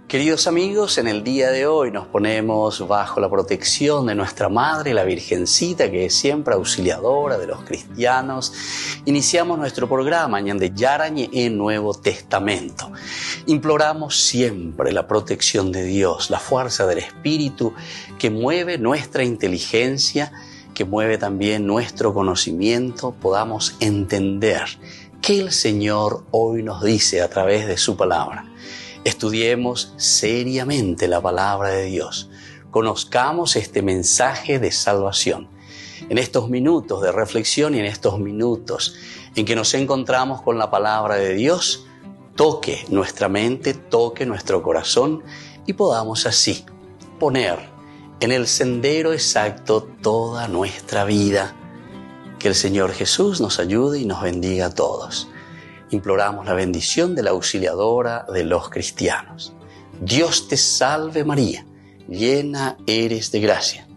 Queridos amigos, en el día de hoy nos ponemos bajo la protección de nuestra Madre, la Virgencita, que es siempre auxiliadora de los cristianos. Iniciamos nuestro programa Ñande Yarañe en Nuevo Testamento. Imploramos siempre la protección de Dios, la fuerza del Espíritu que mueve nuestra inteligencia, que mueve también nuestro conocimiento, podamos entender qué el Señor hoy nos dice a través de su palabra. Estudiemos seriamente la palabra de Dios. Conozcamos este mensaje de salvación. En estos minutos de reflexión y en estos minutos en que nos encontramos con la palabra de Dios, toque nuestra mente, toque nuestro corazón y podamos así poner en el sendero exacto toda nuestra vida. Que el Señor Jesús nos ayude y nos bendiga a todos. Imploramos la bendición de la auxiliadora de los cristianos. Dios te salve María, llena eres de gracia.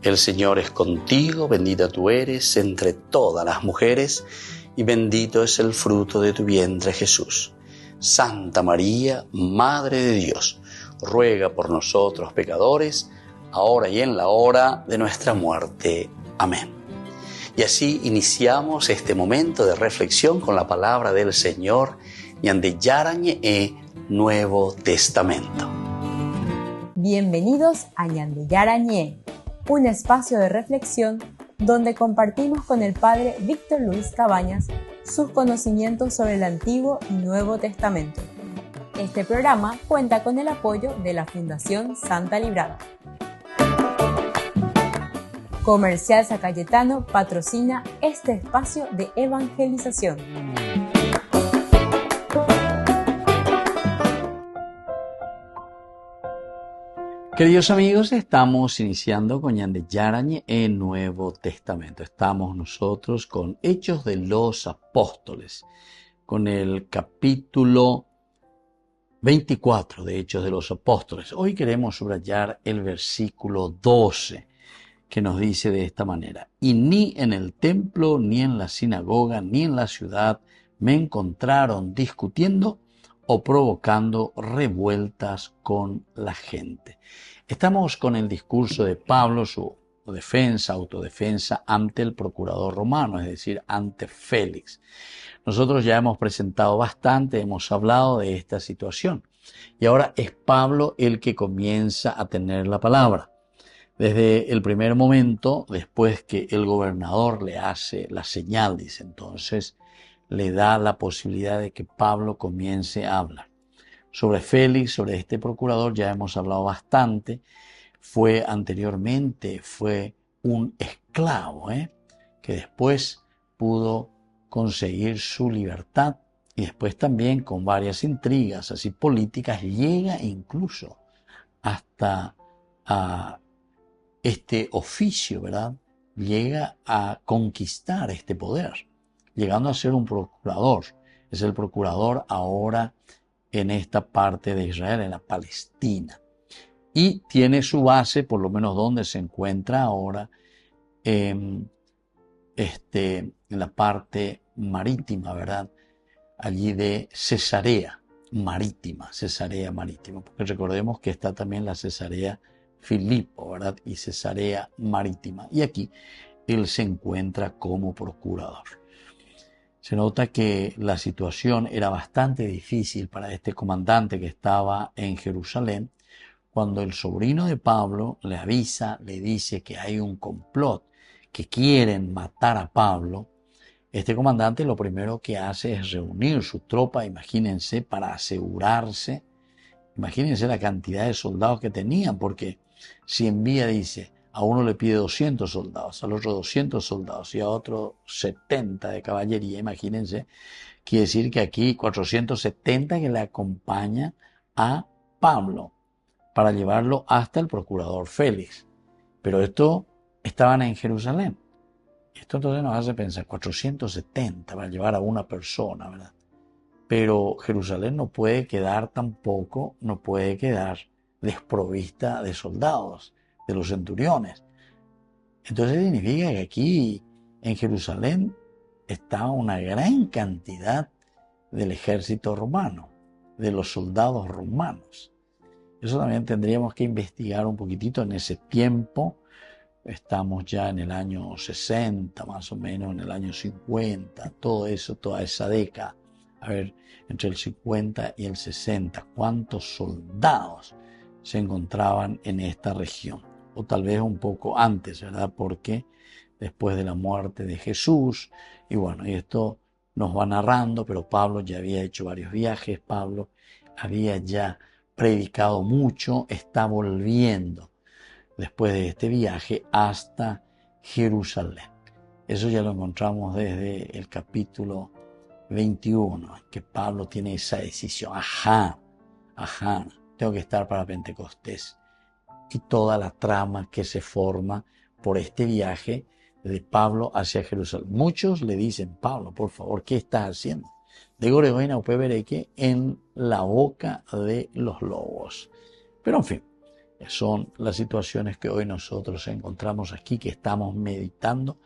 El Señor es contigo, bendita tú eres entre todas las mujeres y bendito es el fruto de tu vientre Jesús. Santa María, Madre de Dios, ruega por nosotros pecadores, ahora y en la hora de nuestra muerte. Amén. Y así iniciamos este momento de reflexión con la palabra del Señor, Ñande Yarañe Nuevo Testamento. Bienvenidos a Ñande Yarañe, un espacio de reflexión donde compartimos con el Padre Víctor Luis Cabañas sus conocimientos sobre el Antiguo y Nuevo Testamento. Este programa cuenta con el apoyo de la Fundación Santa Librada. Comercial San Cayetano patrocina este espacio de evangelización. Queridos amigos, estamos iniciando con Ñande Yarañe en Nuevo Testamento. Estamos nosotros con Hechos de los Apóstoles, con el capítulo 24 de Hechos de los Apóstoles. Hoy queremos subrayar el versículo 12. Que nos dice de esta manera: y ni en el templo, ni en la sinagoga, ni en la ciudad me encontraron discutiendo o provocando revueltas con la gente. Estamos con el discurso de Pablo, su autodefensa ante el procurador romano, es decir, ante Félix. Nosotros ya hemos presentado bastante, hemos hablado de esta situación. Y ahora es Pablo el que comienza a tener la palabra. Desde el primer momento, después que el gobernador le hace la señal, dice, entonces le da la posibilidad de que Pablo comience a hablar. Sobre Félix, sobre este procurador, ya hemos hablado bastante. Anteriormente fue un esclavo, que después pudo conseguir su libertad y después también con varias intrigas así políticas llega incluso hasta a este oficio, ¿verdad? Llega a conquistar este poder, llegando a ser un procurador. Es el procurador ahora en esta parte de Israel, en la Palestina. Y tiene su base, por lo menos donde se encuentra ahora, en la parte marítima, ¿verdad? Allí de Cesarea Marítima, porque recordemos que está también la Cesarea Filipo, ¿verdad? Y Cesarea Marítima. Y aquí él se encuentra como procurador. Se nota que la situación era bastante difícil para este comandante que estaba en Jerusalén, cuando el sobrino de Pablo le avisa, le dice que hay un complot, que quieren matar a Pablo. Este comandante lo primero que hace es reunir su tropa, imagínense, para asegurarse. Imagínense la cantidad de soldados que tenían, porque si envía, dice, a uno le pide 200 soldados, al otro 200 soldados y a otro 70 de caballería, imagínense, quiere decir que aquí 470 que le acompañan a Pablo para llevarlo hasta el procurador Félix. Pero esto estaban en Jerusalén. Esto entonces nos hace pensar, 470 para llevar a una persona, ¿verdad? Pero Jerusalén no puede quedar tampoco, no puede quedar desprovista de soldados, de los centuriones. Entonces significa que aquí en Jerusalén estaba una gran cantidad del ejército romano, de los soldados romanos. Eso también tendríamos que investigar un poquitito en ese tiempo. Estamos ya en el año 60, más o menos, en el año 50, todo eso, toda esa década. A ver, entre el 50 y el 60, ¿cuántos soldados se encontraban en esta región? O tal vez un poco antes, ¿verdad? Porque después de la muerte de Jesús, y bueno, y esto nos va narrando, pero Pablo ya había hecho varios viajes, Pablo había ya predicado mucho, está volviendo después de este viaje hasta Jerusalén. Eso ya lo encontramos desde el capítulo 21, que Pablo tiene esa decisión. Ajá, tengo que estar para Pentecostés. Y toda la trama que se forma por este viaje de Pablo hacia Jerusalén. Muchos le dicen, Pablo, por favor, ¿qué estás haciendo? De Goregoina Upebereque en la boca de los lobos. Pero en fin, son las situaciones que hoy nosotros encontramos aquí, que estamos meditando.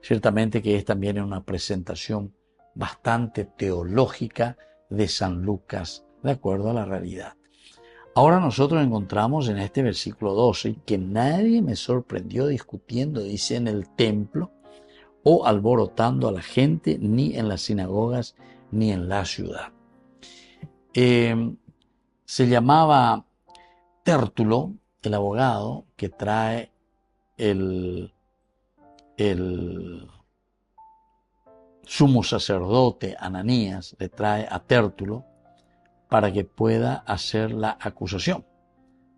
Ciertamente que es también una presentación bastante teológica de San Lucas, de acuerdo a la realidad. Ahora nosotros encontramos en este versículo 12 que nadie me sorprendió discutiendo, dice, en el templo o alborotando a la gente, ni en las sinagogas, ni en la ciudad. Se llamaba Tértulo, el abogado que trae el sumo sacerdote Ananías, le trae a Tértulo para que pueda hacer la acusación.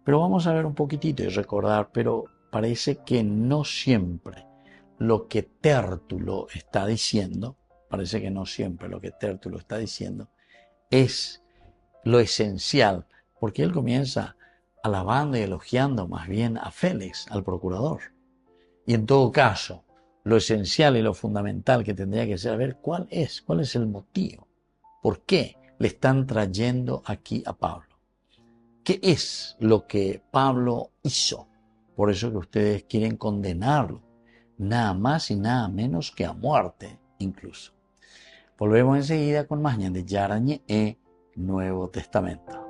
Pero vamos a ver un poquitito y recordar, pero parece que no siempre lo que Tértulo está diciendo, es lo esencial, porque él comienza alabando y elogiando más bien a Félix, al procurador. Y en todo caso, lo esencial y lo fundamental que tendría que ser, a ver, ¿cuál es el motivo? ¿Por qué le están trayendo aquí a Pablo? ¿Qué es lo que Pablo hizo? Por eso que ustedes quieren condenarlo, nada más y nada menos que a muerte incluso. Volvemos enseguida con más de Yarañe e Nuevo Testamento.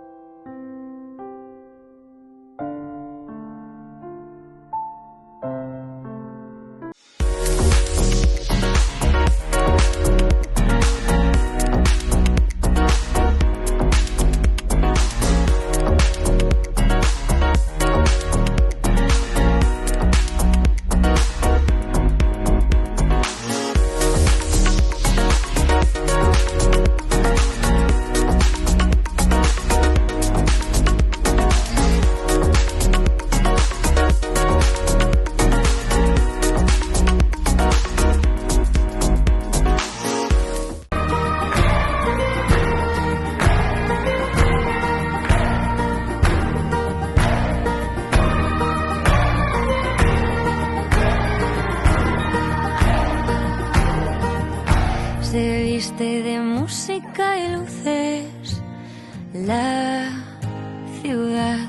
Se viste de música y luces la ciudad.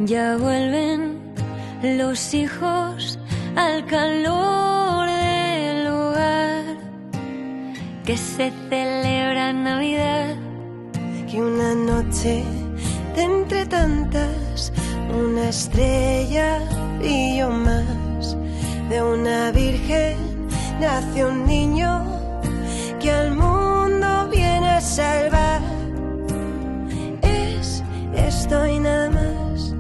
Ya vuelven los hijos al calor del hogar, que se celebra Navidad. Que una noche de entre tantas, una estrella brilló más. De una virgen nació un niño que al mundo viene a salvar. Es esto y nada más.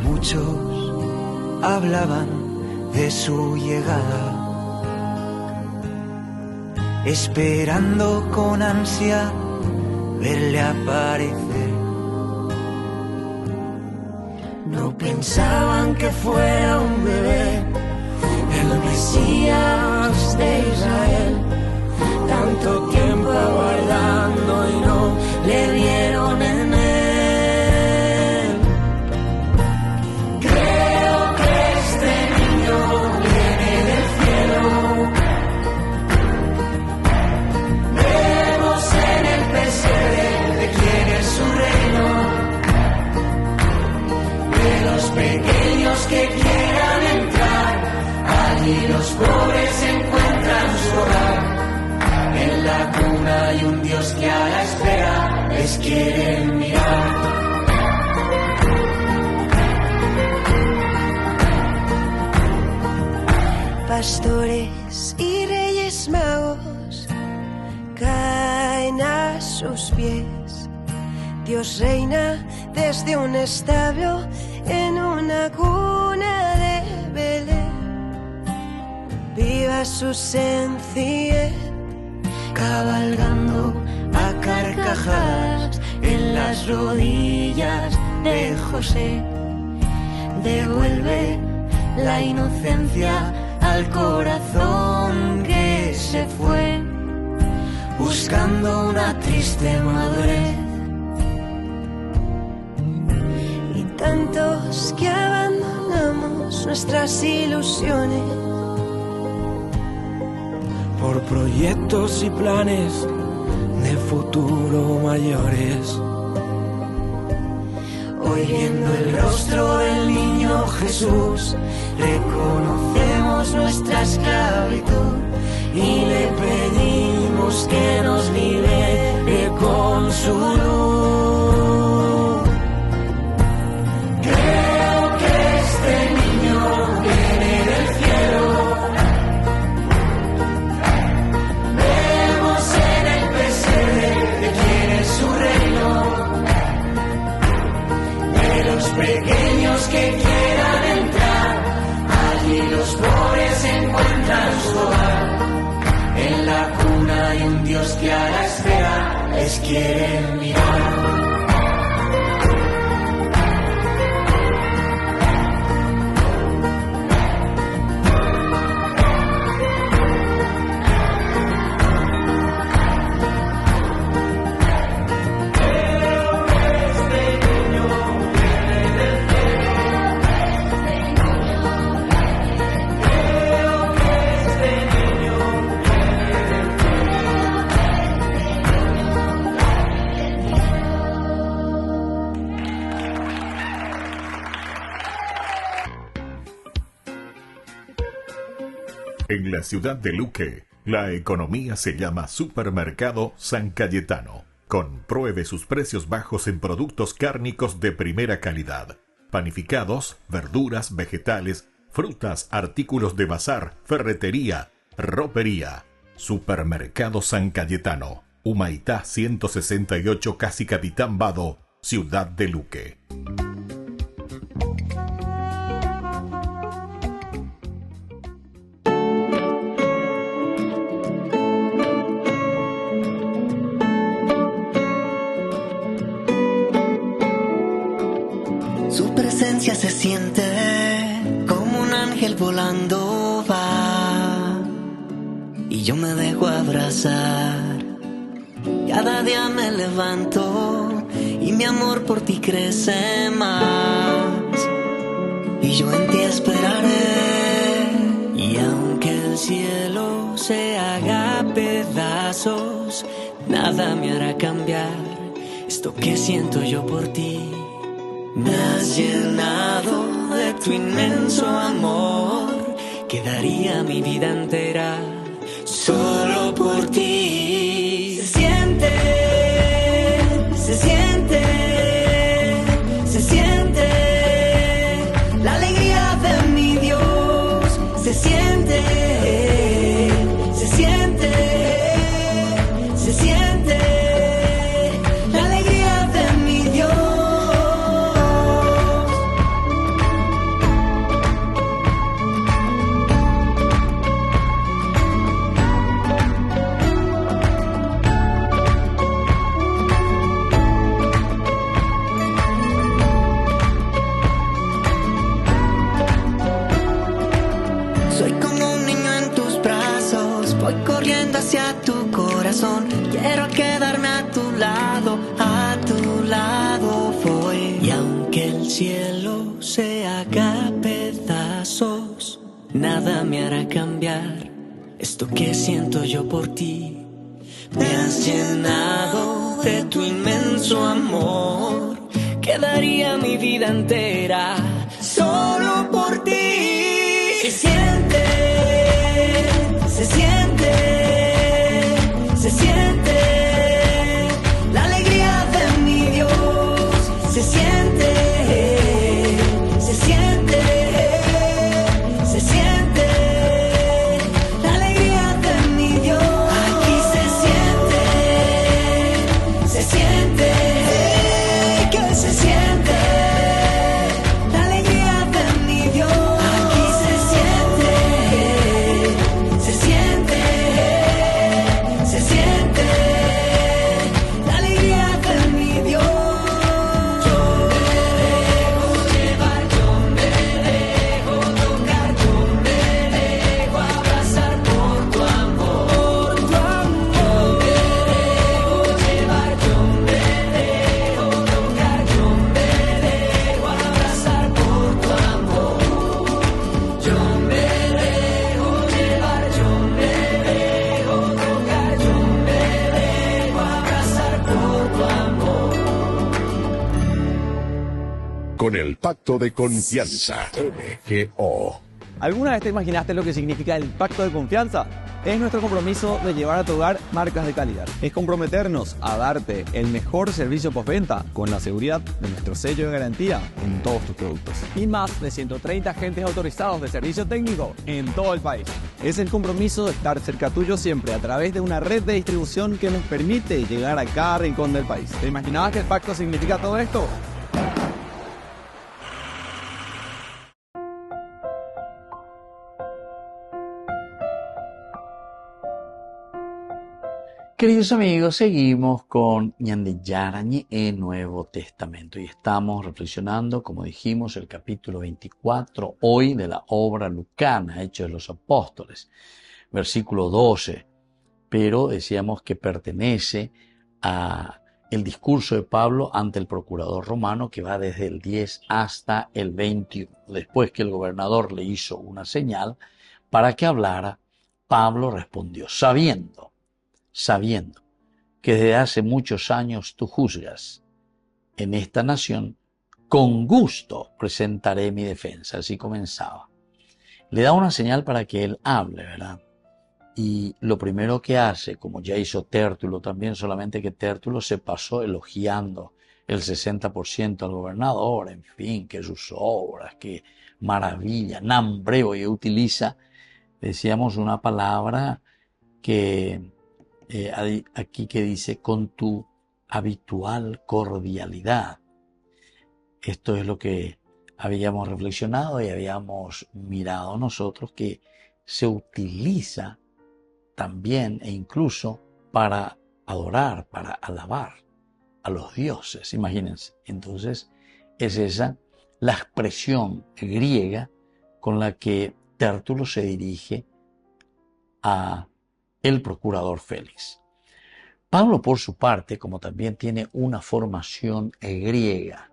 Muchos hablaban de su llegada, esperando con ansia verle aparecer. No pensaban que fuera un bebé, el Mesías de Israel. Tanto tiempo aguardando y no le dieron en él. Creo que este niño viene del cielo. Vemos en el pesebre de quién es su reino. De los pequeños que quieran entrar, allí los pobres encuentran su hogar. En la cuna hay un Dios que a la espera les quieren mirar. Pastores y reyes magos caen a sus pies. Dios reina desde un establo en una cuna de Belén. Viva su sencillez, Cabalgando a carcajadas en las rodillas de José. Devuelve la inocencia al corazón que se fue, buscando una triste madurez. y tantos que abandonamos nuestras ilusiones por proyectos y planes de futuro mayores. Hoy viendo el rostro del niño Jesús, reconocemos nuestra esclavitud y le pedimos que nos libere con su luz. Creo que este niño viene del cielo. Vemos en el pesebre de quién es su reino. De los pequeños que quieran entrar, allí los pobres encuentran su hogar. En la cuna hay un Dios que a la espera les quiere mirar. En la ciudad de Luque, la economía se llama Supermercado San Cayetano. Compruebe sus precios bajos en productos cárnicos de primera calidad. Panificados, verduras, vegetales, frutas, artículos de bazar, ferretería, ropería. Supermercado San Cayetano. Humaitá 168, casi Capitán Vado, ciudad de Luque. Su presencia se siente como un ángel volando va, y yo me dejo abrazar. Cada día me levanto y mi amor por ti crece más, y yo en ti esperaré. Y aunque el cielo se haga pedazos, nada me hará cambiar esto que siento yo por ti. Me has llenado de tu inmenso amor, que daría mi vida entera solo por ti. Se siente, se siente, se siente la alegría de mi Dios. Se siente, se siente, se siente la alegría de mi Dios. Voy corriendo hacia tu corazón, quiero quedarme a tu lado voy. Y aunque el cielo se haga pedazos, nada me hará cambiar esto que siento yo por ti. Me has llenado de tu inmenso amor, que daría mi vida entera solo por ti. Se siente, se siente, se siente la alegría de con el Pacto de Confianza. MGO. ¿Alguna vez te imaginaste lo que significa el Pacto de Confianza? Es nuestro compromiso de llevar a tu hogar marcas de calidad. Es comprometernos a darte el mejor servicio postventa con la seguridad de nuestro sello de garantía en todos tus productos. Y más de 130 agentes autorizados de servicio técnico en todo el país. Es el compromiso de estar cerca tuyo siempre a través de una red de distribución que nos permite llegar a cada rincón del país. ¿Te imaginabas que el pacto significa todo esto? Queridos amigos, seguimos con Ñande Yarañi en Nuevo Testamento y estamos reflexionando, como dijimos, el capítulo 24 hoy de la obra lucana, Hechos de los Apóstoles, versículo 12, pero decíamos que pertenece a el discurso de Pablo ante el procurador romano que va desde el 10 hasta el 21. Después que el gobernador le hizo una señal para que hablara, Pablo respondió, sabiendo que desde hace muchos años tú juzgas en esta nación, con gusto presentaré mi defensa. Así comenzaba. Le da una señal para que él hable, ¿verdad? Y lo primero que hace, como ya hizo Tértulo también, solamente que Tértulo se pasó elogiando el 60% al gobernador, en fin, que sus obras, que maravilla, nambreo, y utiliza, decíamos, una palabra que aquí que dice con tu habitual cordialidad. Esto es lo que habíamos reflexionado y habíamos mirado nosotros, que se utiliza también e incluso para adorar, para alabar a los dioses, imagínense. Entonces es esa la expresión griega con la que Tértulo se dirige a el procurador Félix. Pablo, por su parte, como también tiene una formación griega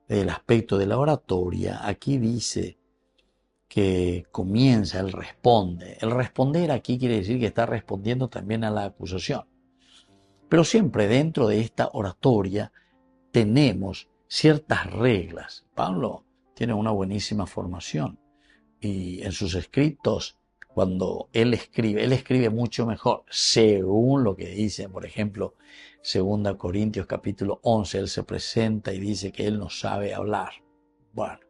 del aspecto de la oratoria, aquí dice que comienza, él responde. El responder aquí quiere decir que está respondiendo también a la acusación. Pero siempre dentro de esta oratoria tenemos ciertas reglas. Pablo tiene una buenísima formación y en sus escritos, cuando él escribe mucho mejor, según lo que dice, por ejemplo, 2 Corintios capítulo 11, él se presenta y dice que él no sabe hablar. Bueno,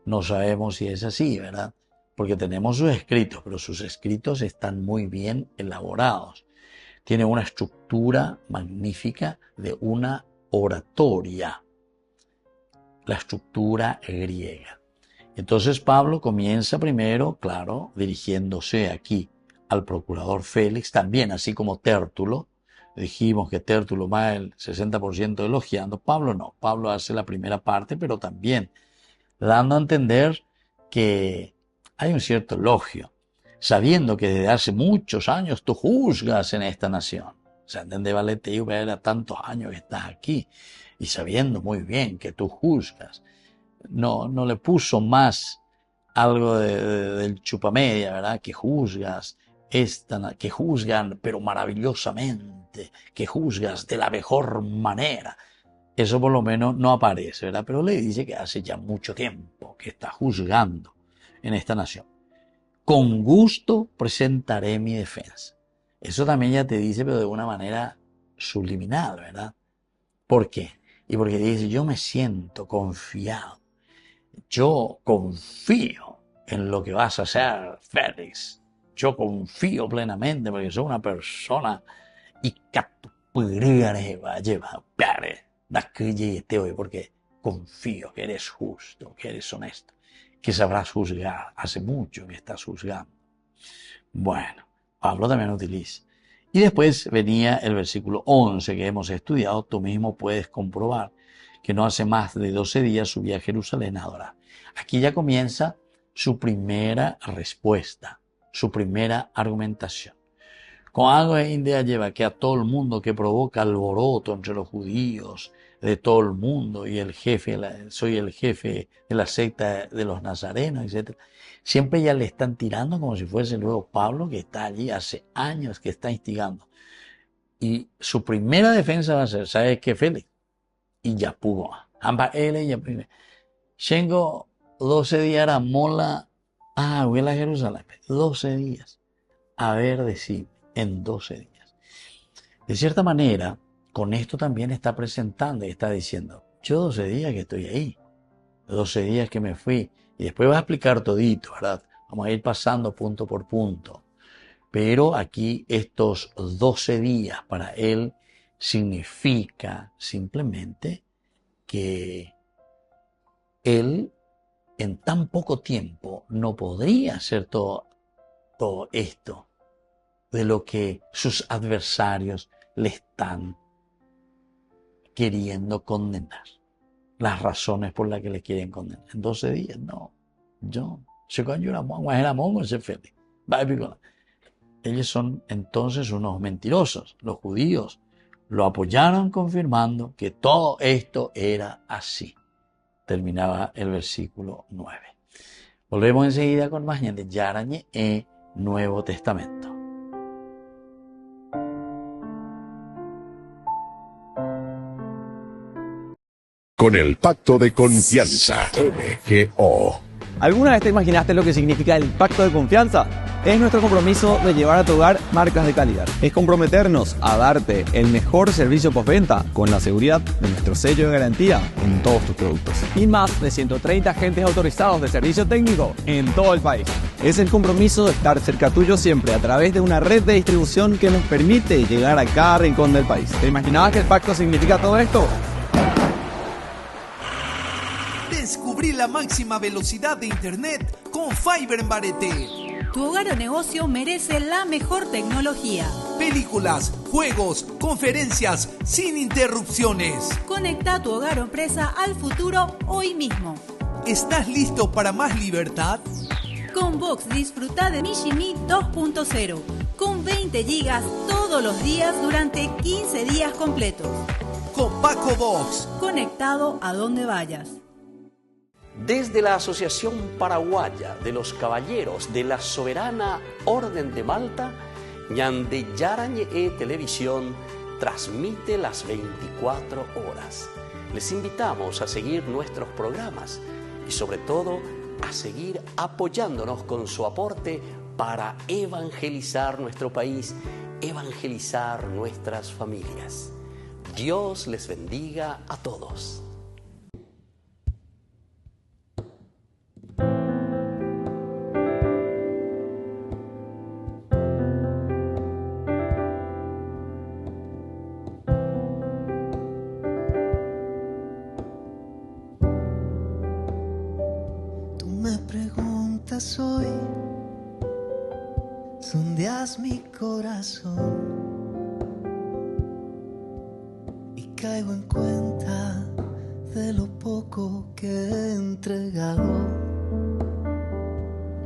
no sabemos si es así, ¿verdad? Porque tenemos sus escritos, pero sus escritos están muy bien elaborados. Tiene una estructura magnífica de una oratoria, la estructura griega. Entonces Pablo comienza primero, claro, dirigiéndose aquí al procurador Félix, también así como Tértulo. Dijimos que Tértulo va el 60% elogiando, Pablo no, Pablo hace la primera parte, pero también dando a entender que hay un cierto elogio, sabiendo que desde hace muchos años tú juzgas en esta nación. O sea, ¿entendés, Valete? Yo era tantos años que estás aquí y sabiendo muy bien que tú juzgas. No le puso más algo del chupamedia, ¿verdad? Que juzgas, que juzgan, pero maravillosamente, que juzgas de la mejor manera. Eso por lo menos no aparece, ¿verdad? Pero le dice que hace ya mucho tiempo que está juzgando en esta nación. Con gusto presentaré mi defensa. Eso también ya te dice, pero de una manera subliminal, ¿verdad? ¿Por qué? Y porque dice, yo me siento confiado. Yo confío en lo que vas a hacer, Félix. Yo confío plenamente porque soy una persona y porque confío que eres justo, que eres honesto, que sabrás juzgar. Hace mucho que estás juzgando. Bueno, Pablo también utiliza. Y después venía el versículo 11 que hemos estudiado. Tú mismo puedes comprobar que no hace más de 12 días subí a Jerusalén a adorar. Aquí ya comienza su primera respuesta, su primera argumentación. Con algo de India lleva que a todo el mundo que provoca alboroto entre los judíos, de todo el mundo, y soy el jefe de la secta de los nazarenos, etc. Siempre ya le están tirando como si fuese luego Pablo, que está allí hace años que está instigando. Y su primera defensa va a ser, ¿sabes qué, Félix? Y ya pudo. Ambas él y ya primero. Tengo 12 días a mola, voy a Jerusalén, 12 días. A ver, decir, en 12 días. De cierta manera, con esto también está presentando y está diciendo, yo 12 días que estoy ahí, 12 días que me fui, y después va a explicar todito, ¿verdad? Vamos a ir pasando punto por punto. Pero aquí estos 12 días para él significa simplemente que él en tan poco tiempo no podría hacer todo esto de lo que sus adversarios le están queriendo condenar. Las razones por las que le quieren condenar. En 12 días, no. Ellos son entonces unos mentirosos. Los judíos lo apoyaron confirmando que todo esto era así. Terminaba el versículo 9. Volvemos enseguida con más de Yarañe e Nuevo Testamento. Con el pacto de confianza, MGO. ¿Alguna vez te imaginaste lo que significa el pacto de confianza? Es nuestro compromiso de llevar a tu hogar marcas de calidad. Es comprometernos a darte el mejor servicio postventa con la seguridad de nuestro sello de garantía en todos tus productos. Y más de 130 agentes autorizados de servicio técnico en todo el país. Es el compromiso de estar cerca tuyo siempre a través de una red de distribución que nos permite llegar a cada rincón del país. ¿Te imaginabas que el pacto significa todo esto? Descubrí la máxima velocidad de internet con Fiber en Barete. Tu hogar o negocio merece la mejor tecnología. Películas, juegos, conferencias, sin interrupciones. Conecta tu hogar o empresa al futuro hoy mismo. ¿Estás listo para más libertad? Con Vox disfruta de Mishimi 2.0 con 20 gigas todos los días durante 15 días completos. Con Paco Vox. Conectado a donde vayas. Desde la Asociación Paraguaya de los Caballeros de la Soberana Orden de Malta, Ñande Yarañe Televisión transmite las 24 horas. Les invitamos a seguir nuestros programas y sobre todo a seguir apoyándonos con su aporte para evangelizar nuestro país, evangelizar nuestras familias. Dios les bendiga a todos. Hoy sondeas mi corazón y caigo en cuenta de lo poco que he entregado.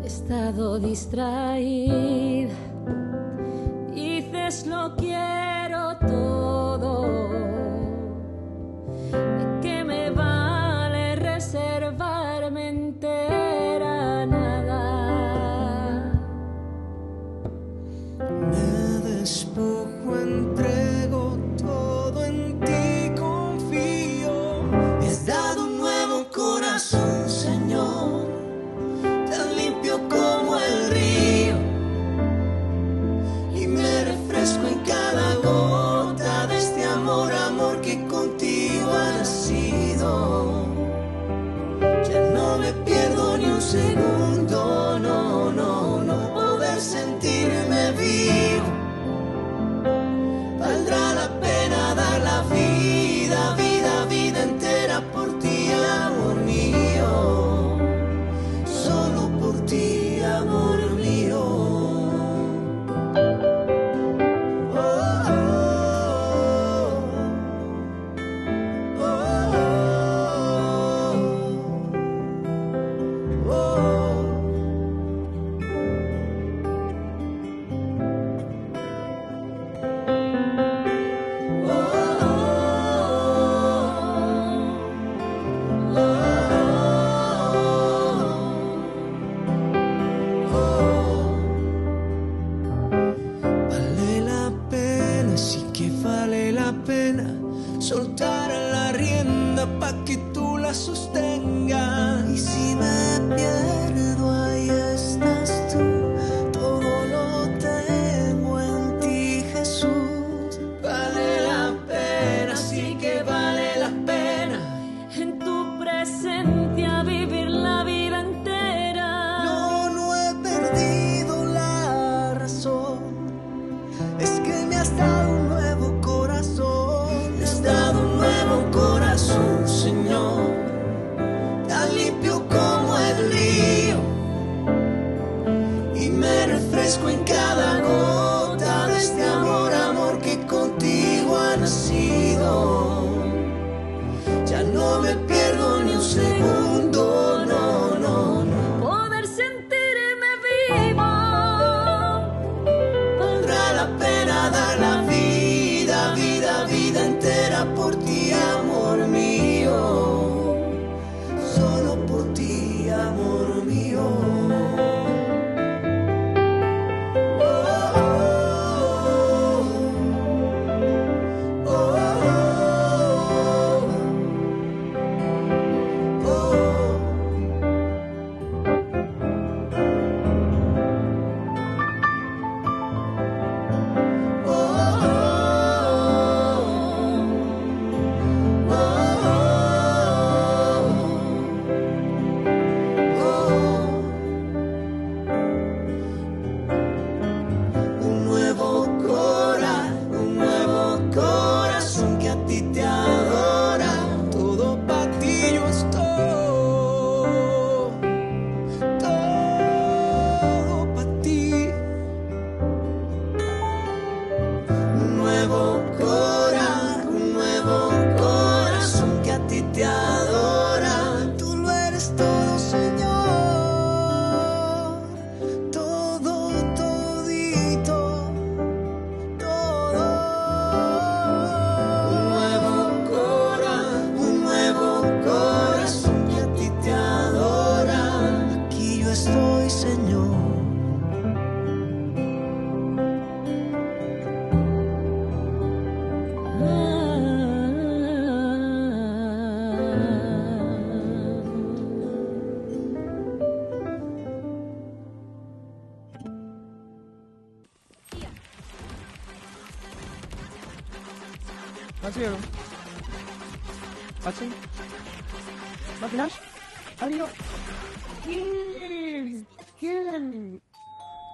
He estado distraída y dices lo quiero todo. ¿De qué me vale reservarme entera? Despojo, entrego todo, en ti confío. Me has dado un nuevo corazón, Señor, tan limpio como el río, y me refresco en cada sostenga. Y si me pierdo, ahí estás tú. Todo lo tengo en ti, Jesús. Vale la pena, sí que vale la pena. En tu presencia vivir la vida entera. No he perdido la razón. Es que me has dado un nuevo corazón. Me has dado un nuevo corazón, Señor, tan limpio como el río. Y me refresco en cada gota de este amor, amor que contigo ha nacido. Ya no me pierdo ni un segundo, no, no, no. Poder sentirme vivo. Valdrá la pena dar la vida, vida, vida entera por ti, amor mío. Solo por ti, amor mío. Un nuevo corazón que a ti te adora. Todo para ti yo estoy. Todo para ti. Un nuevo corazón que a ti te adora. Tú lo eres todo, Señor. Todo, todito. Todo. Un nuevo corazón que a ti te adora. Aquí yo estoy, Señor.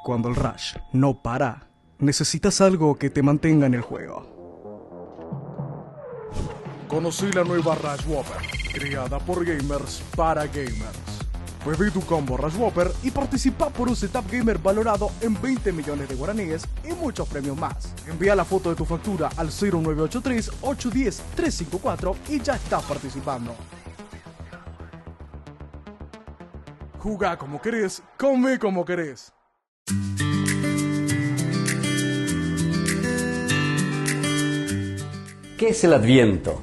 Cuando el rush no para, necesitas algo que te mantenga en el juego. Conocí la nueva Rush Whopper, creada por gamers para gamers. Pedí tu combo Rush Whopper y participa por un setup gamer valorado en 20 millones de guaraníes y muchos premios más. Envía la foto de tu factura al 0983-810-354 y ya estás participando. Jugá como querés, come como querés. ¿Qué es el Adviento?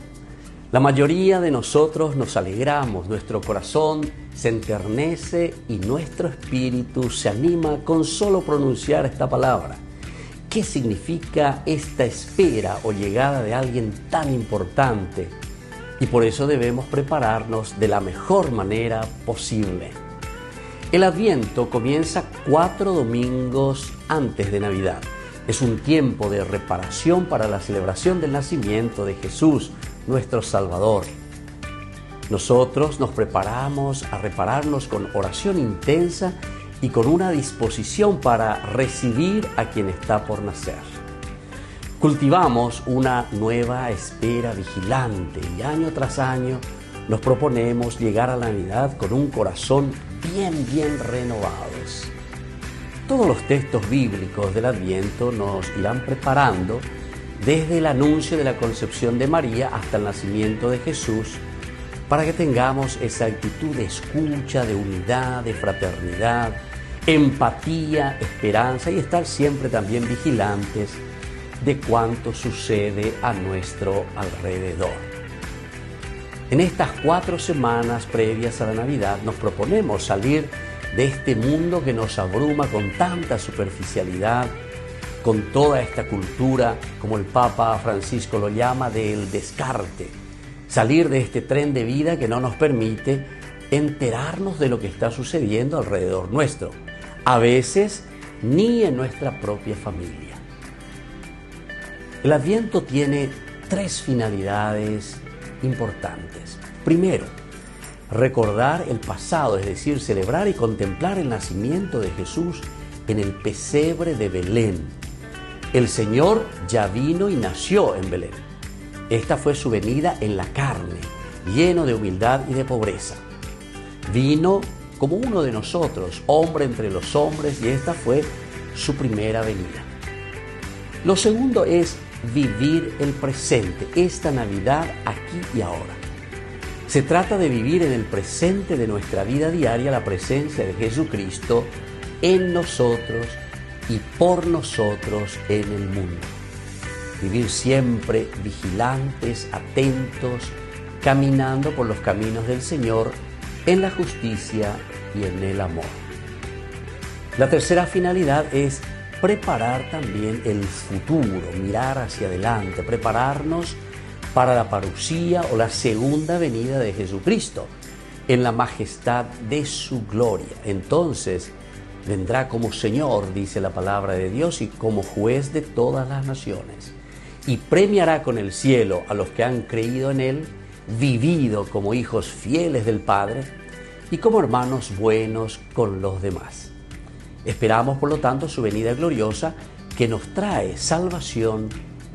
La mayoría de nosotros nos alegramos, nuestro corazón se enternece y nuestro espíritu se anima con solo pronunciar esta palabra. ¿Qué significa esta espera o llegada de alguien tan importante? Y por eso debemos prepararnos de la mejor manera posible. El Adviento comienza 4 domingos antes de Navidad. Es un tiempo de reparación para la celebración del nacimiento de Jesús, nuestro Salvador. Nosotros nos preparamos a repararnos con oración intensa y con una disposición para recibir a quien está por nacer. Cultivamos una nueva espera vigilante y año tras año nos proponemos llegar a la Navidad con un corazón bien renovados. Todos los textos bíblicos del Adviento nos irán preparando desde el anuncio de la concepción de María hasta el nacimiento de Jesús, para que tengamos esa actitud de escucha, de unidad, de fraternidad, empatía, esperanza y estar siempre también vigilantes de cuanto sucede a nuestro alrededor. En estas 4 semanas previas a la Navidad nos proponemos salir de este mundo que nos abruma con tanta superficialidad, con toda esta cultura, como el Papa Francisco lo llama, del descarte, salir de este tren de vida que no nos permite enterarnos de lo que está sucediendo alrededor nuestro, a veces ni en nuestra propia familia. El Adviento tiene 3 finalidades importantes. Primero, recordar el pasado, es decir, celebrar y contemplar el nacimiento de Jesús en el pesebre de Belén. El Señor ya vino y nació en Belén. Esta fue su venida en la carne, lleno de humildad y de pobreza. Vino como uno de nosotros, hombre entre los hombres, y esta fue su primera venida. Lo segundo es vivir el presente, esta Navidad aquí y ahora. Se trata de vivir en el presente de nuestra vida diaria la presencia de Jesucristo en nosotros y por nosotros en el mundo. Vivir siempre vigilantes, atentos, caminando por los caminos del Señor en la justicia y en el amor. La tercera finalidad es preparar también el futuro, mirar hacia adelante, prepararnos para la parucía o la segunda venida de Jesucristo en la majestad de su gloria. Entonces vendrá como Señor, dice la palabra de Dios, y como juez de todas las naciones, y premiará con el cielo a los que han creído en Él, vivido como hijos fieles del Padre y como hermanos buenos con los demás. Esperamos, por lo tanto, su venida gloriosa, que nos trae salvación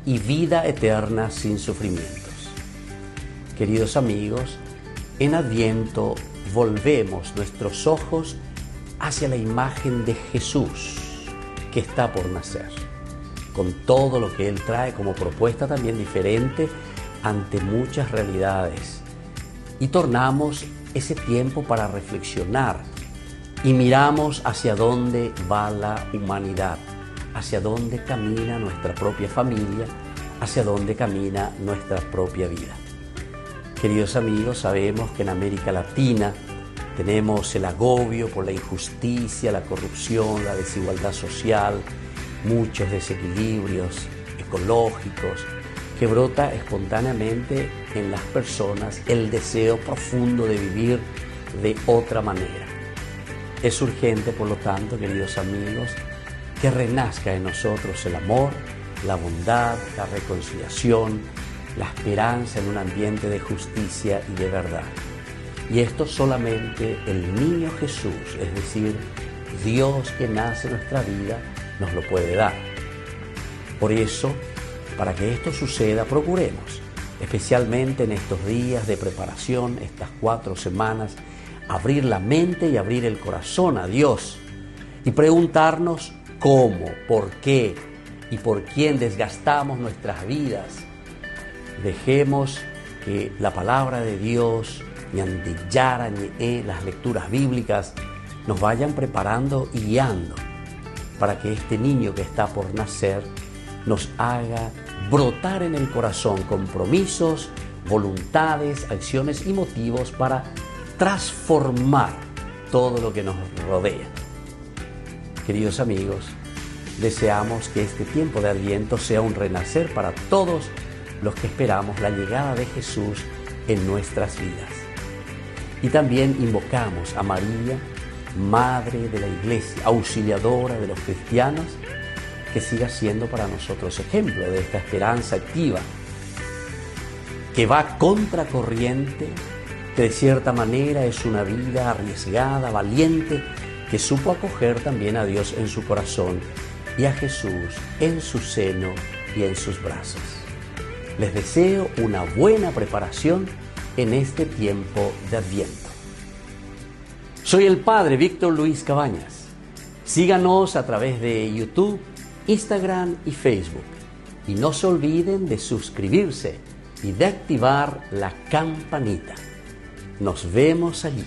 y vida eterna sin sufrimientos. Queridos amigos, en Adviento volvemos nuestros ojos hacia la imagen de Jesús que está por nacer, con todo lo que Él trae como propuesta también diferente ante muchas realidades. Y tornamos ese tiempo para reflexionar y miramos hacia dónde va la humanidad, hacia dónde camina nuestra propia familia, hacia dónde camina nuestra propia vida. Queridos amigos, sabemos que en América Latina tenemos el agobio por la injusticia, la corrupción, la desigualdad social, muchos desequilibrios ecológicos, que brota espontáneamente en las personas el deseo profundo de vivir de otra manera. Es urgente, por lo tanto, queridos amigos, que renazca en nosotros el amor, la bondad, la reconciliación, la esperanza en un ambiente de justicia y de verdad. Y esto solamente el niño Jesús, es decir, Dios que nace en nuestra vida, nos lo puede dar. Por eso, para que esto suceda, procuremos, especialmente en estos días de preparación, estas 4 semanas, abrir la mente y abrir el corazón a Dios y preguntarnos cómo, por qué y por quién desgastamos nuestras vidas. Dejemos que la palabra de Dios, las lecturas bíblicas, nos vayan preparando y guiando para que este niño que está por nacer nos haga brotar en el corazón compromisos, voluntades, acciones y motivos para transformar todo lo que nos rodea. Queridos amigos, deseamos que este tiempo de Adviento sea un renacer para todos los que esperamos la llegada de Jesús en nuestras vidas. Y también invocamos a María, Madre de la Iglesia, auxiliadora de los cristianos, que siga siendo para nosotros ejemplo de esta esperanza activa, que va contracorriente, que de cierta manera es una vida arriesgada, valiente, que supo acoger también a Dios en su corazón y a Jesús en su seno y en sus brazos. Les deseo una buena preparación en este tiempo de Adviento. Soy el Padre Víctor Luis Cabañas. Síganos a través de YouTube, Instagram y Facebook. Y no se olviden de suscribirse y de activar la campanita. Nos vemos allí.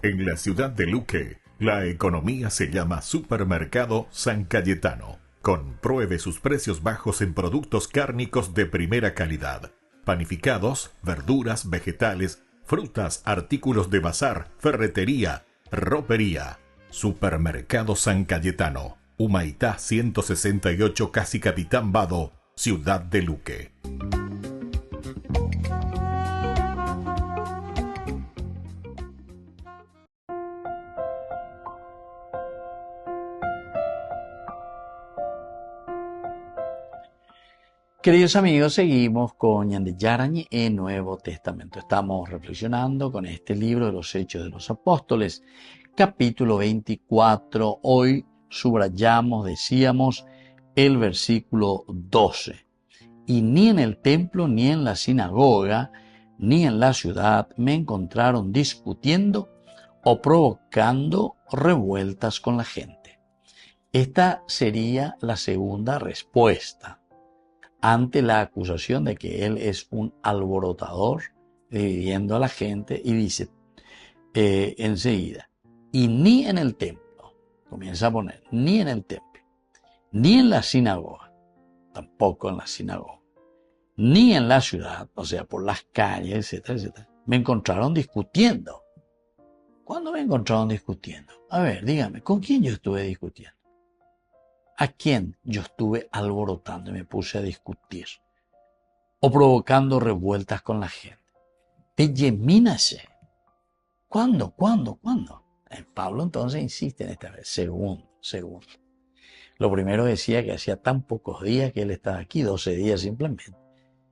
En la ciudad de Luque, la economía se llama Supermercado San Cayetano. Compruebe sus precios bajos en productos cárnicos de primera calidad. Panificados, verduras, vegetales, frutas, artículos de bazar, ferretería, ropería. Supermercado San Cayetano, Humaitá 168, casi Capitán Vado, Ciudad de Luque. Queridos amigos, seguimos con Ñande Yarañe en Nuevo Testamento. Estamos reflexionando con este libro de los Hechos de los Apóstoles, capítulo 24. Hoy subrayamos, decíamos, el versículo 12. Y ni en el templo, ni en la sinagoga, ni en la ciudad me encontraron discutiendo o provocando revueltas con la gente. Esta sería la segunda respuesta ante la acusación de que él es un alborotador, dividiendo a la gente, y dice enseguida, y ni en el templo, comienza a poner, ni en el templo, ni en la sinagoga, tampoco en la sinagoga, ni en la ciudad, o sea, por las calles, etcétera, etcétera, me encontraron discutiendo. ¿Cuándo me encontraron discutiendo? A ver, dígame, ¿con quién yo estuve discutiendo? ¿A quién yo estuve alborotando y me puse a discutir? O provocando revueltas con la gente. Peyemínase. ¿Cuándo? Pablo entonces insiste en esta vez. Segundo. Lo primero decía que hacía tan pocos días que él estaba aquí, 12 días simplemente.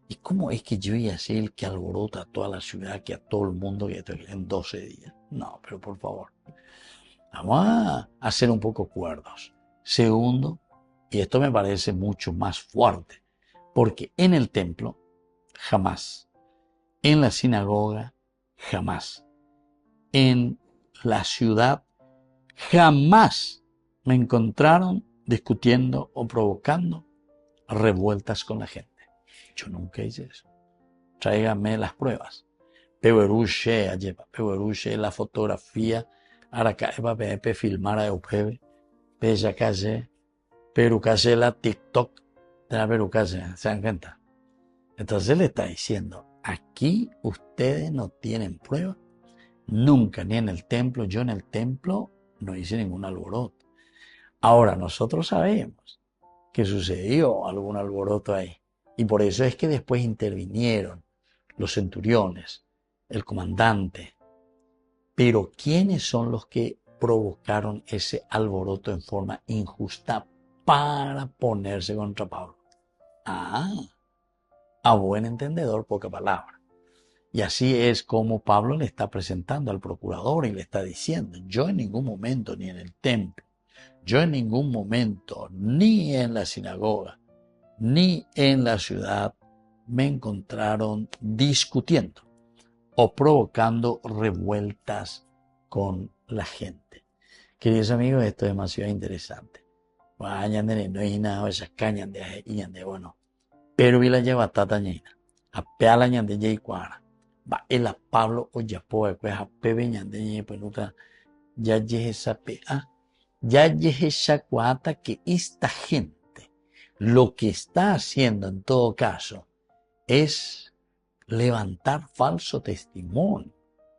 ¿Y cómo es que yo iba a ser el que alborota a toda la ciudad, que a todo el mundo que estoy en 12 días? No, pero por favor. Vamos a ser un poco cuerdos. Segundo, y esto me parece mucho más fuerte, porque en el templo, jamás. En la sinagoga, jamás. En la ciudad, jamás me encontraron discutiendo o provocando revueltas con la gente. Yo nunca hice eso. Tráigame las pruebas. Peweruche, la fotografía, Aracaepa, Pepe, filmar a Eupebe, Pella Calle, Perucase, la TikTok de la Perucase, ¿se dan cuenta? Entonces le está diciendo, aquí ustedes no tienen prueba, nunca, ni en el templo, yo en el templo no hice ningún alboroto. Ahora, nosotros sabemos que sucedió algún alboroto ahí, y por eso es que después intervinieron los centuriones, el comandante. Pero ¿quiénes son los que provocaron ese alboroto en forma injusta para ponerse contra Pablo? A buen entendedor, poca palabra. Y así es como Pablo le está presentando al procurador y le está diciendo, yo en ningún momento, ni en el templo, yo en ningún momento, ni en la sinagoga, ni en la ciudad, me encontraron discutiendo o provocando revueltas con la gente. Queridos amigos, esto es demasiado interesante. No hay nada de esas cañas de bueno. Pero vi la lleva tata ñena. A peala ñande y cuara. Va el a Pablo o ya poe, pues a pebe ñande y penuta. Ya ye esa pea. Ya ye esa cuata que esta gente lo que está haciendo en todo caso es levantar falso testimonio.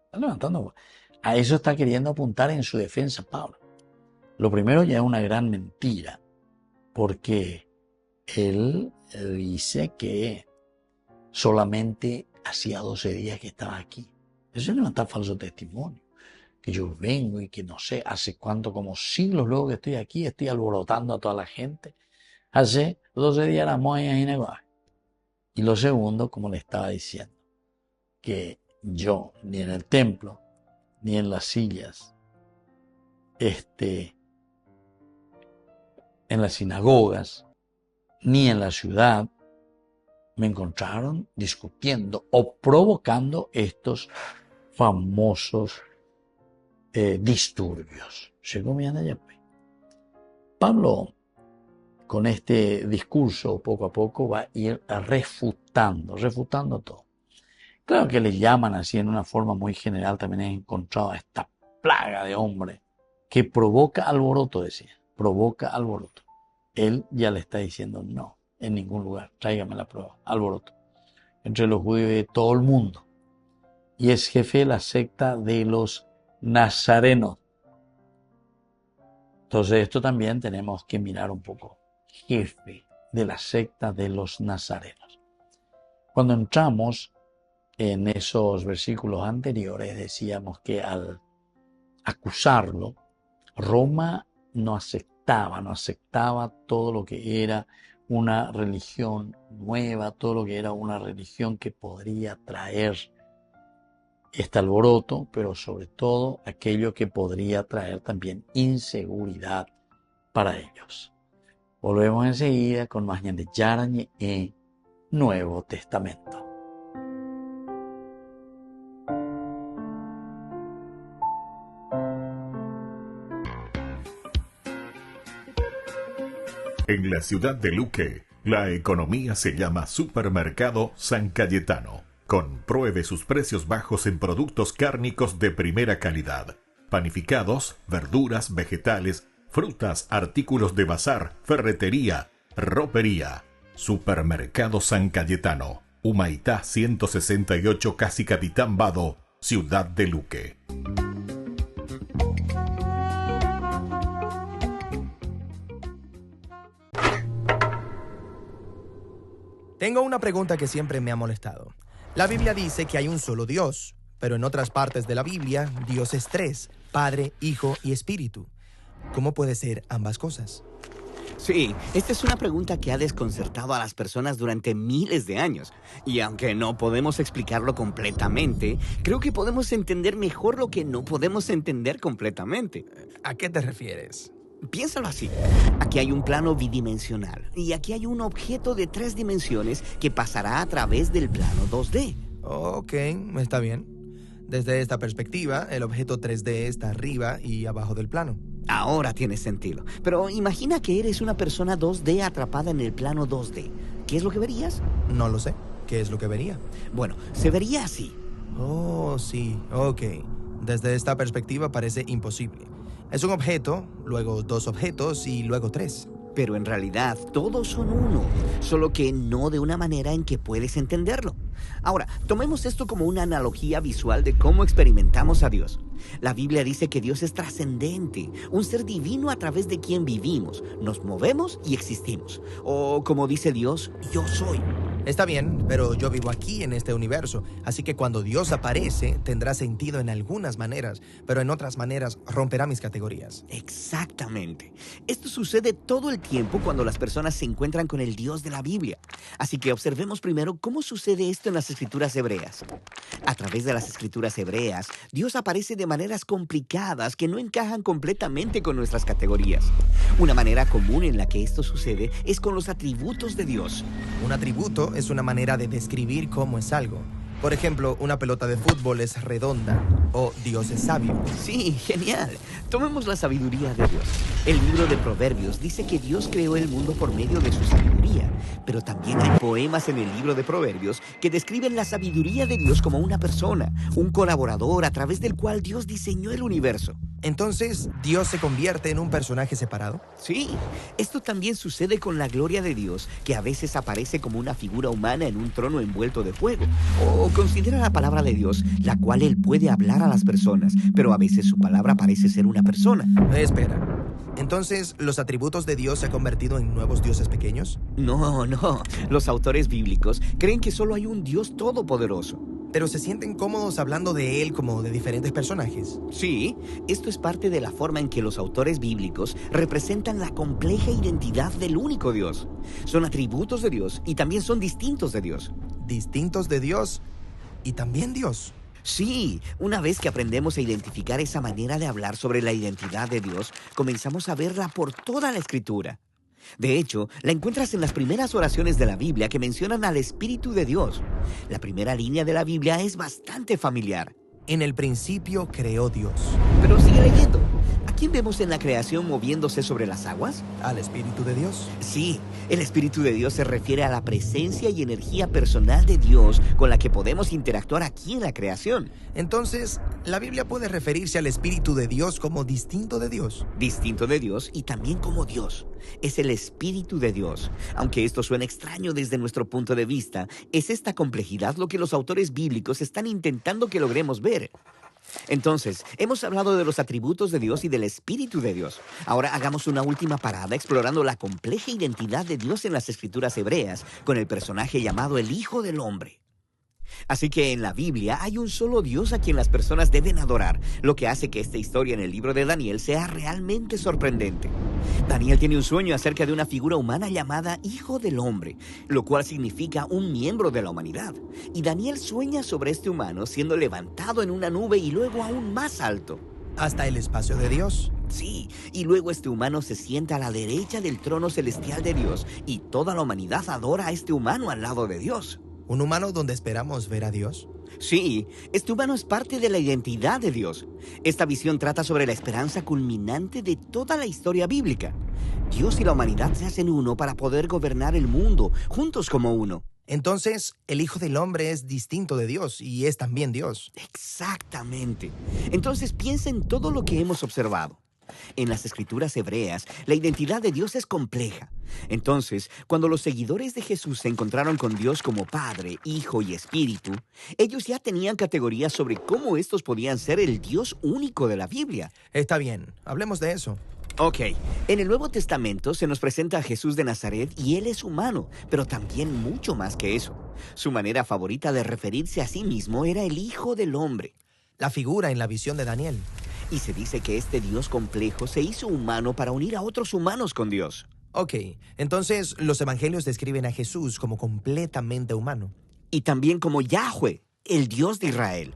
Está levantando. A eso está queriendo apuntar en su defensa Pablo. Lo primero ya es una gran mentira, porque él dice que solamente hacía 12 días que estaba aquí. Eso es levantar falso testimonio. Que yo vengo y que no sé, hace cuánto, como siglos luego que estoy aquí, estoy alborotando a toda la gente. Hace 12 días la moya y negocio. Y lo segundo, como le estaba diciendo, que yo ni en el templo, ni en las sillas, en las sinagogas, ni en la ciudad, me encontraron discutiendo o provocando estos famosos disturbios. Pablo, con este discurso, poco a poco va a ir refutando todo. Claro que le llaman así en una forma muy general, también he encontrado a esta plaga de hombre que provoca alboroto, decía, provoca alboroto. Él ya le está diciendo no, en ningún lugar, tráigame la prueba, alboroto. Entre los judíos de todo el mundo. Y es jefe de la secta de los nazarenos. Entonces esto también tenemos que mirar un poco. Jefe de la secta de los nazarenos. Cuando entramos en esos versículos anteriores, decíamos que al acusarlo, Roma no aceptaba todo lo que era una religión nueva, todo lo que era una religión que podría traer este alboroto, pero sobre todo aquello que podría traer también inseguridad para ellos. Volvemos enseguida con más de Yarañe en Nuevo Testamento. En la ciudad de Luque, la economía se llama Supermercado San Cayetano. Compruebe sus precios bajos en productos cárnicos de primera calidad. Panificados, verduras, vegetales, frutas, artículos de bazar, ferretería, ropería. Supermercado San Cayetano. Humaitá 168 Casi Capitán Vado, ciudad de Luque. Tengo una pregunta que siempre me ha molestado. La Biblia dice que hay un solo Dios, pero en otras partes de la Biblia, Dios es tres: Padre, Hijo y Espíritu. ¿Cómo puede ser ambas cosas? Sí, esta es una pregunta que ha desconcertado a las personas durante miles de años. Y aunque no podemos explicarlo completamente, creo que podemos entender mejor lo que no podemos entender completamente. ¿A qué te refieres? Piénsalo así. Aquí hay un plano bidimensional y aquí hay un objeto de 3 dimensiones que pasará a través del plano 2D. Ok, está bien. Desde esta perspectiva, el objeto 3D está arriba y abajo del plano. Ahora tiene sentido. Pero imagina que eres una persona 2D atrapada en el plano 2D. ¿Qué es lo que verías? No lo sé. ¿Qué es lo que vería? Bueno, se vería así. Oh, sí, ok. Desde esta perspectiva parece imposible. Es un objeto, luego 2 objetos y luego 3. Pero en realidad todos son uno, solo que no de una manera en que puedes entenderlo. Ahora, tomemos esto como una analogía visual de cómo experimentamos a Dios. La Biblia dice que Dios es trascendente, un ser divino a través de quien vivimos, nos movemos y existimos. O como dice Dios, yo soy. Está bien, pero yo vivo aquí en este universo, así que cuando Dios aparece tendrá sentido en algunas maneras, pero en otras maneras romperá mis categorías. Exactamente. Esto sucede todo el tiempo cuando las personas se encuentran con el Dios de la Biblia. Así que observemos primero cómo sucede esto en las escrituras hebreas. A través de las escrituras hebreas, Dios aparece de maneras complicadas que no encajan completamente con nuestras categorías. Una manera común en la que esto sucede es con los atributos de Dios. Un atributo es una manera de describir cómo es algo. Por ejemplo, una pelota de fútbol es redonda o Dios es sabio. Sí, genial. Tomemos la sabiduría de Dios. El libro de Proverbios dice que Dios creó el mundo por medio de su sabiduría. Pero también hay poemas en el libro de Proverbios que describen la sabiduría de Dios como una persona, un colaborador a través del cual Dios diseñó el universo. Entonces, ¿Dios se convierte en un personaje separado? Sí, esto también sucede con la gloria de Dios, que a veces aparece como una figura humana en un trono envuelto de fuego. O considera la palabra de Dios, la cual Él puede hablar a las personas, pero a veces su palabra parece ser una persona. Espera. Entonces, ¿los atributos de Dios se han convertido en nuevos dioses pequeños? No. Los autores bíblicos creen que solo hay un Dios todopoderoso. ¿Pero se sienten cómodos hablando de Él como de diferentes personajes? Sí, esto es parte de la forma en que los autores bíblicos representan la compleja identidad del único Dios. Son atributos de Dios y también son distintos de Dios. ¿Distintos de Dios y también Dios? Sí, una vez que aprendemos a identificar esa manera de hablar sobre la identidad de Dios, comenzamos a verla por toda la Escritura. De hecho, la encuentras en las primeras oraciones de la Biblia que mencionan al Espíritu de Dios. La primera línea de la Biblia es bastante familiar. En el principio creó Dios. Pero sigue leyendo. ¿A quién vemos en la creación moviéndose sobre las aguas? ¿Al Espíritu de Dios? Sí, el Espíritu de Dios se refiere a la presencia y energía personal de Dios con la que podemos interactuar aquí en la creación. Entonces, ¿la Biblia puede referirse al Espíritu de Dios como distinto de Dios? Distinto de Dios y también como Dios. Es el Espíritu de Dios. Aunque esto suena extraño desde nuestro punto de vista, es esta complejidad lo que los autores bíblicos están intentando que logremos ver. Entonces, hemos hablado de los atributos de Dios y del Espíritu de Dios. Ahora hagamos una última parada explorando la compleja identidad de Dios en las Escrituras hebreas con el personaje llamado el Hijo del Hombre. Así que en la Biblia hay un solo Dios a quien las personas deben adorar, lo que hace que esta historia en el libro de Daniel sea realmente sorprendente. Daniel tiene un sueño acerca de una figura humana llamada Hijo del Hombre, lo cual significa un miembro de la humanidad. Y Daniel sueña sobre este humano siendo levantado en una nube y luego aún más alto. Hasta el espacio de Dios. Sí, y luego este humano se sienta a la derecha del trono celestial de Dios y toda la humanidad adora a este humano al lado de Dios. ¿Un humano donde esperamos ver a Dios? Sí, este humano es parte de la identidad de Dios. Esta visión trata sobre la esperanza culminante de toda la historia bíblica. Dios y la humanidad se hacen uno para poder gobernar el mundo, juntos como uno. Entonces, el Hijo del Hombre es distinto de Dios y es también Dios. Exactamente. Entonces piensa en todo lo que hemos observado. En las Escrituras hebreas, la identidad de Dios es compleja. Entonces, cuando los seguidores de Jesús se encontraron con Dios como Padre, Hijo y Espíritu, ellos ya tenían categorías sobre cómo estos podían ser el Dios único de la Biblia. Está bien, hablemos de eso. Ok, en el Nuevo Testamento se nos presenta a Jesús de Nazaret y Él es humano, pero también mucho más que eso. Su manera favorita de referirse a sí mismo era el Hijo del Hombre. La figura en la visión de Daniel. Y se dice que este Dios complejo se hizo humano para unir a otros humanos con Dios. Ok, entonces los evangelios describen a Jesús como completamente humano. Y también como Yahweh, el Dios de Israel.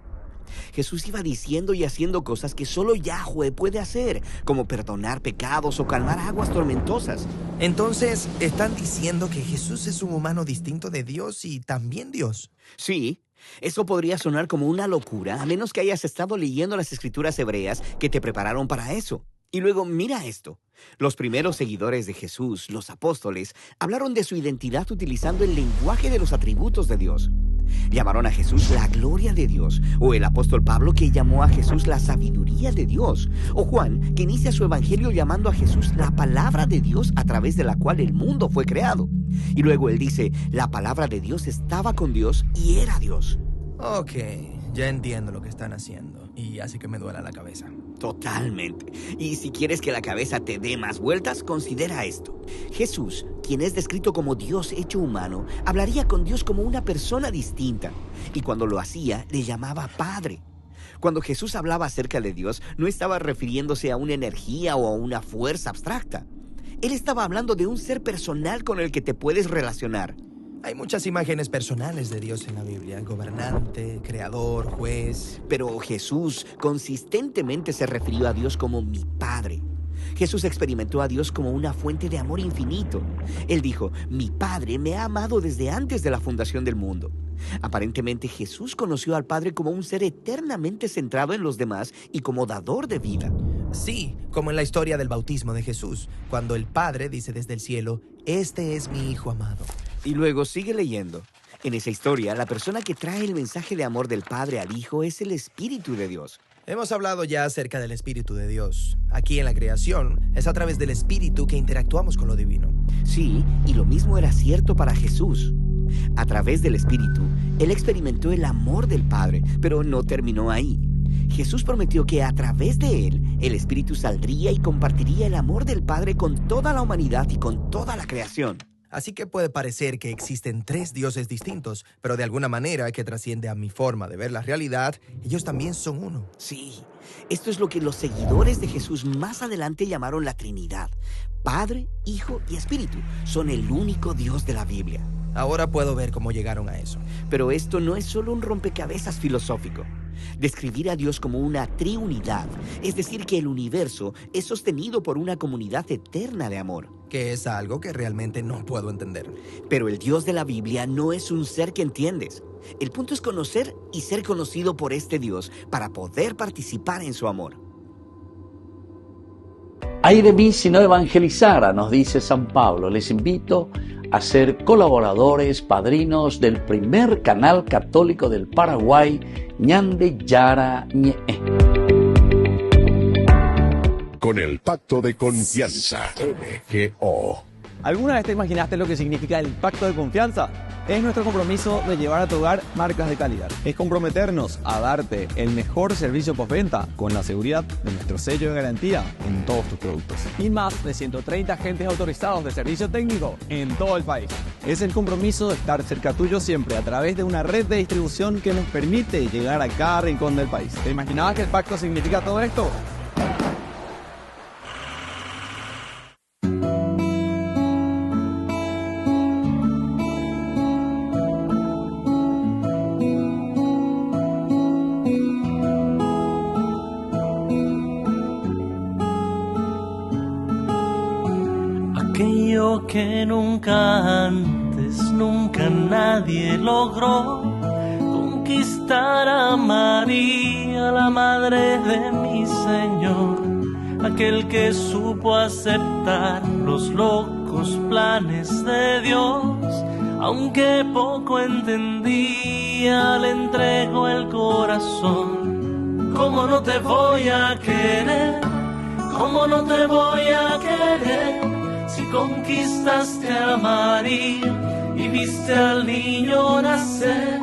Jesús iba diciendo y haciendo cosas que solo Yahweh puede hacer, como perdonar pecados o calmar aguas tormentosas. Entonces, ¿están diciendo que Jesús es un humano distinto de Dios y también Dios? Sí. Eso podría sonar como una locura, a menos que hayas estado leyendo las Escrituras hebreas que te prepararon para eso. Y luego, mira esto. Los primeros seguidores de Jesús, los apóstoles, hablaron de su identidad utilizando el lenguaje de los atributos de Dios. Llamaron a Jesús la gloria de Dios, o el apóstol Pablo que llamó a Jesús la sabiduría de Dios, o Juan que inicia su evangelio llamando a Jesús la palabra de Dios a través de la cual el mundo fue creado. Y luego él dice, la palabra de Dios estaba con Dios y era Dios. Ok, ya entiendo lo que están haciendo y hace que me duela la cabeza. Totalmente. Y si quieres que la cabeza te dé más vueltas, considera esto. Jesús, quien es descrito como Dios hecho humano, hablaría con Dios como una persona distinta. Y cuando lo hacía, le llamaba Padre. Cuando Jesús hablaba acerca de Dios, no estaba refiriéndose a una energía o a una fuerza abstracta. Él estaba hablando de un ser personal con el que te puedes relacionar. Hay muchas imágenes personales de Dios en la Biblia, gobernante, creador, juez. Pero Jesús consistentemente se refirió a Dios como mi Padre. Jesús experimentó a Dios como una fuente de amor infinito. Él dijo, mi Padre me ha amado desde antes de la fundación del mundo. Aparentemente Jesús conoció al Padre como un ser eternamente centrado en los demás y como dador de vida. Sí, como en la historia del bautismo de Jesús, cuando el Padre dice desde el cielo, este es mi Hijo amado. Y luego sigue leyendo. En esa historia, la persona que trae el mensaje de amor del Padre al Hijo es el Espíritu de Dios. Hemos hablado ya acerca del Espíritu de Dios. Aquí en la creación, es a través del Espíritu que interactuamos con lo divino. Sí, y lo mismo era cierto para Jesús. A través del Espíritu, Él experimentó el amor del Padre, pero no terminó ahí. Jesús prometió que a través de Él, el Espíritu saldría y compartiría el amor del Padre con toda la humanidad y con toda la creación. Así que puede parecer que existen tres dioses distintos, pero de alguna manera que trasciende a mi forma de ver la realidad, ellos también son uno. Sí, esto es lo que los seguidores de Jesús más adelante llamaron la Trinidad. Padre, Hijo y Espíritu son el único Dios de la Biblia. Ahora puedo ver cómo llegaron a eso. Pero esto no es solo un rompecabezas filosófico. Describir a Dios como una triunidad, es decir, que el universo es sostenido por una comunidad eterna de amor. Que es algo que realmente no puedo entender. Pero el Dios de la Biblia no es un ser que entiendes. El punto es conocer y ser conocido por este Dios para poder participar en su amor. Ay de mí si no evangelizara, nos dice San Pablo. Les invito a ser colaboradores, padrinos del primer canal católico del Paraguay, Ñande Yara Ñe. Con el pacto de confianza, MGO. ¿Alguna vez te imaginaste lo que significa el pacto de confianza? Es nuestro compromiso de llevar a tu hogar marcas de calidad. Es comprometernos a darte el mejor servicio postventa con la seguridad de nuestro sello de garantía en todos tus productos. Y más de 130 agentes autorizados de servicio técnico en todo el país. Es el compromiso de estar cerca tuyo siempre a través de una red de distribución que nos permite llegar a cada rincón del país. ¿Te imaginabas que el pacto significa todo esto? Aquello que nunca antes, nunca nadie logró, conquistar a María, la madre de mi Señor, aquel que supo aceptar los locos planes de Dios, aunque poco entendía, le entregó el corazón. ¿Cómo no te voy a querer? ¿Cómo no te voy a querer? Si conquistaste a María y viste al niño nacer,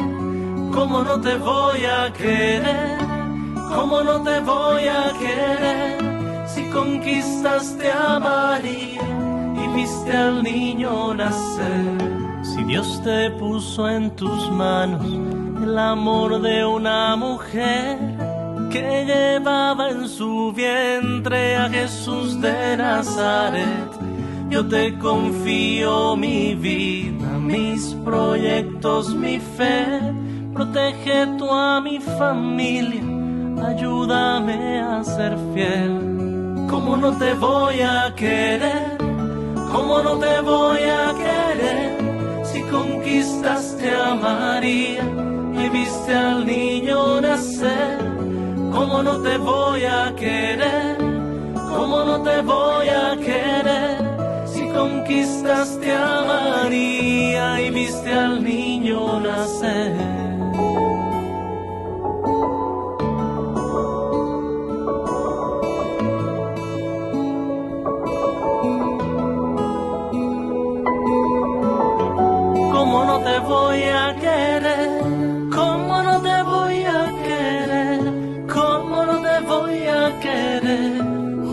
¿cómo no te voy a querer? ¿Cómo no te voy a querer? Si conquistaste a María y viste al niño nacer. Si Dios te puso en tus manos el amor de una mujer que llevaba en su vientre a Jesús de Nazaret, yo te confío mi vida, mis proyectos, mi fe. Protege tú a mi familia, ayúdame a ser fiel. ¿Cómo no te voy a querer? ¿Cómo no te voy a querer? Si conquistaste a María y viste al niño nacer. ¿Cómo no te voy a querer? ¿Cómo no te voy a querer? Conquistaste a María y viste al niño nacer. ¿Cómo no te voy a querer? ¿Cómo no te voy a querer? ¿Cómo no te voy a querer?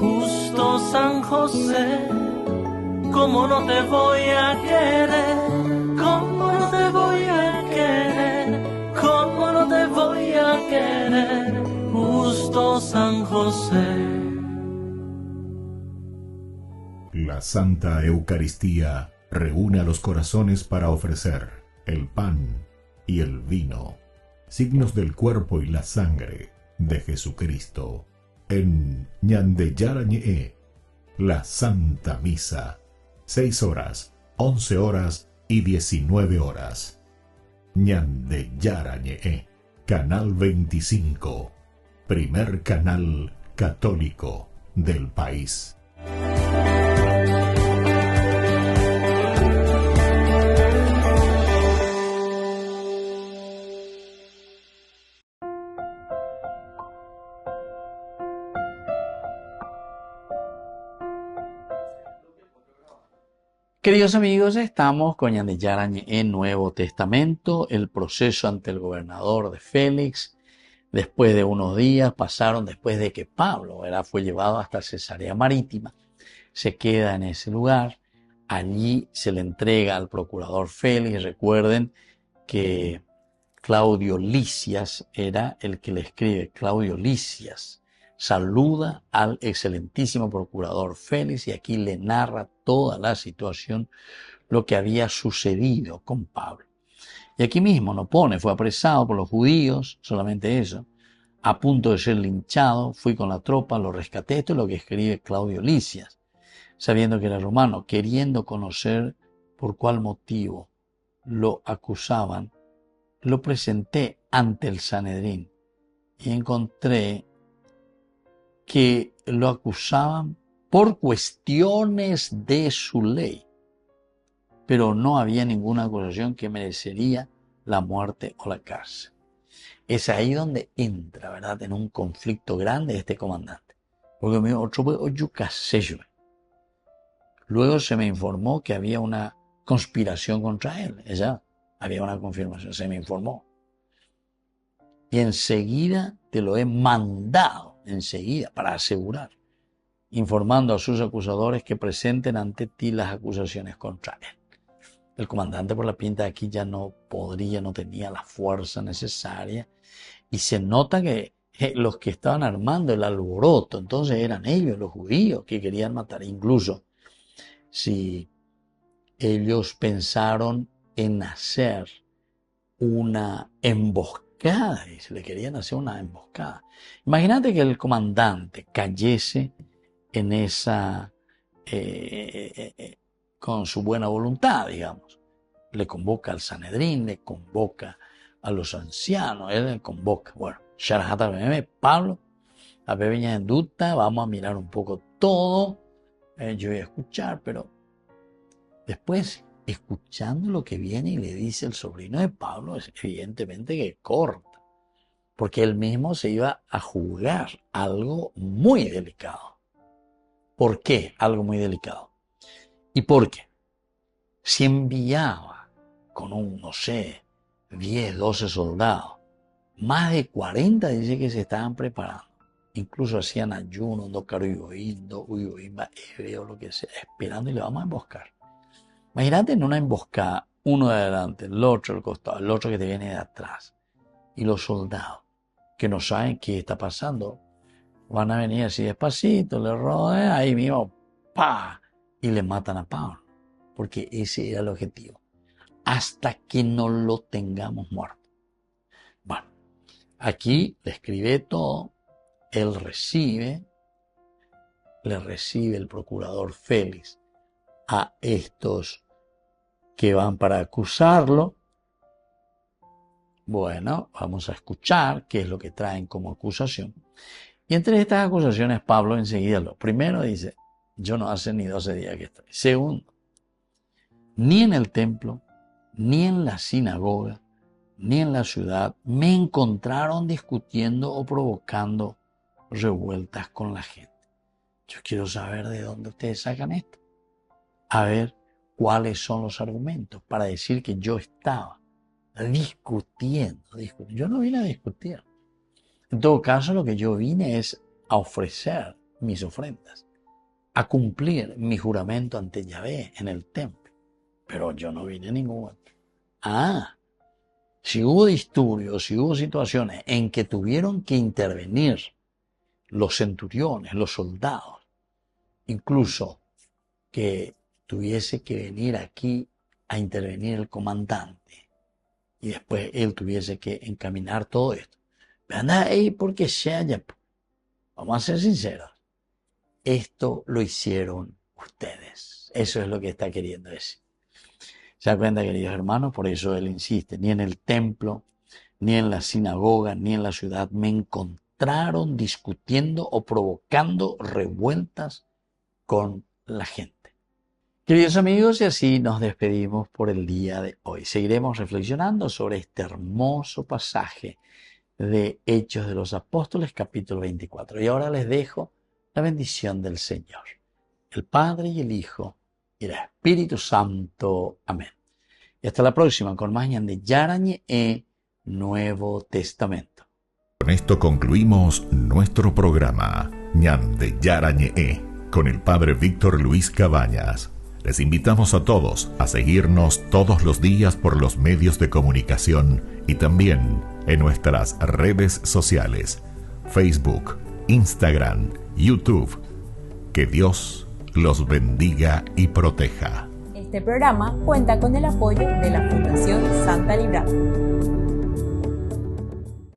Justo San José. ¿Cómo no te voy a querer? ¿Cómo no te voy a querer? ¿Cómo no te voy a querer? Justo San José. La Santa Eucaristía reúne a los corazones para ofrecer el pan y el vino, signos del cuerpo y la sangre de Jesucristo. En Ñandeyarañe, la Santa Misa. 6 horas, 11 horas y 19 horas. Ñandeyarañe, Canal 25, primer canal católico del país. Queridos amigos, estamos con Ñandeyarañe en Nuevo Testamento, el proceso ante el gobernador de Félix. Después de unos días pasaron, después de que Pablo fue llevado hasta Cesarea Marítima, se queda en ese lugar, allí se le entrega al procurador Félix. Recuerden que Claudio Lisias era el que le escribe. Claudio Lisias saluda al excelentísimo procurador Félix y aquí le narra toda la situación, lo que había sucedido con Pablo. Y aquí mismo nos pone, fue apresado por los judíos, solamente eso, a punto de ser linchado, fui con la tropa, lo rescaté. Esto es lo que escribe Claudio Lisias, sabiendo que era romano, queriendo conocer por cuál motivo lo acusaban, lo presenté ante el Sanedrín y encontré que lo acusaban por cuestiones de su ley, pero no había ninguna acusación que merecería la muerte o la cárcel. Es ahí donde entra, ¿verdad?, en un conflicto grande este comandante. Porque me dijo, luego se me informó que había una conspiración contra él. Ella Había una confirmación, se me informó. Y enseguida te lo he mandado, enseguida, para asegurar, informando a sus acusadores que presenten ante ti las acusaciones contra él. El comandante, por la pinta de aquí, ya no podría, no tenía la fuerza necesaria. Y se nota que los que estaban armando el alboroto, entonces eran ellos, los judíos, que querían matar. Incluso si ellos pensaron en hacer una emboscada, y se le querían hacer una emboscada. Imagínate que el comandante cayese en esa, con su buena voluntad, digamos. Le convoca al Sanedrín, le convoca a los ancianos, él le convoca. Bueno, Pablo, a Peña en Duta, vamos a mirar un poco todo. Yo voy a escuchar, pero después, escuchando lo que viene y le dice el sobrino de Pablo, es evidentemente que corta, porque él mismo se iba a jugar algo muy delicado. ¿Por qué algo muy delicado? ¿Y por qué? Si enviaba con un, no sé, 10, 12 soldados, más de 40 dice que se estaban preparando. Incluso hacían ayuno, lo que sea, esperando y le vamos a emboscar. Imagínate en una emboscada, uno de adelante, el otro al costado, el otro que te viene de atrás. Y los soldados que no saben qué está pasando, van a venir así despacito, le rodean, ahí mismo, ¡pa! Y le matan a Pablo. Porque ese era el objetivo. Hasta que no lo tengamos muerto. Bueno, aquí le escribe todo. Él le recibe el procurador Félix a estos que van para acusarlo. Bueno, vamos a escuchar qué es lo que traen como acusación. Y entre estas acusaciones, Pablo enseguida primero dice, yo no hace ni 12 días que estoy. Segundo, ni en el templo, ni en la sinagoga, ni en la ciudad me encontraron discutiendo o provocando revueltas con la gente. Yo quiero saber de dónde ustedes sacan esto. A ver cuáles son los argumentos para decir que yo estaba discutiendo. Yo no vine a discutir. En todo caso, lo que yo vine es a ofrecer mis ofrendas, a cumplir mi juramento ante Yahvé en el templo. Pero yo no vine a ningún otro. Si hubo disturbios, si hubo situaciones en que tuvieron que intervenir los centuriones, los soldados, incluso que tuviese que venir aquí a intervenir el comandante y después él tuviese que encaminar todo esto. Anda ahí porque sea ya. Vamos a ser sinceros. Esto lo hicieron ustedes. Eso es lo que está queriendo decir. ¿Se da cuenta, queridos hermanos? Por eso él insiste. Ni en el templo, ni en la sinagoga, ni en la ciudad me encontraron discutiendo o provocando revueltas con la gente. Queridos amigos, y así nos despedimos por el día de hoy. Seguiremos reflexionando sobre este hermoso pasaje de Hechos de los Apóstoles, capítulo 24. Y ahora les dejo la bendición del Señor, el Padre y el Hijo y el Espíritu Santo. Amén. Y hasta la próxima con más de Yarañe e Nuevo Testamento. Con esto concluimos nuestro programa Ñan de Yarañe con el Padre Víctor Luis Cabañas. Les invitamos a todos a seguirnos todos los días por los medios de comunicación y también en nuestras redes sociales, Facebook, Instagram, YouTube. Que Dios los bendiga y proteja. Este programa cuenta con el apoyo de la Fundación Santa Librada.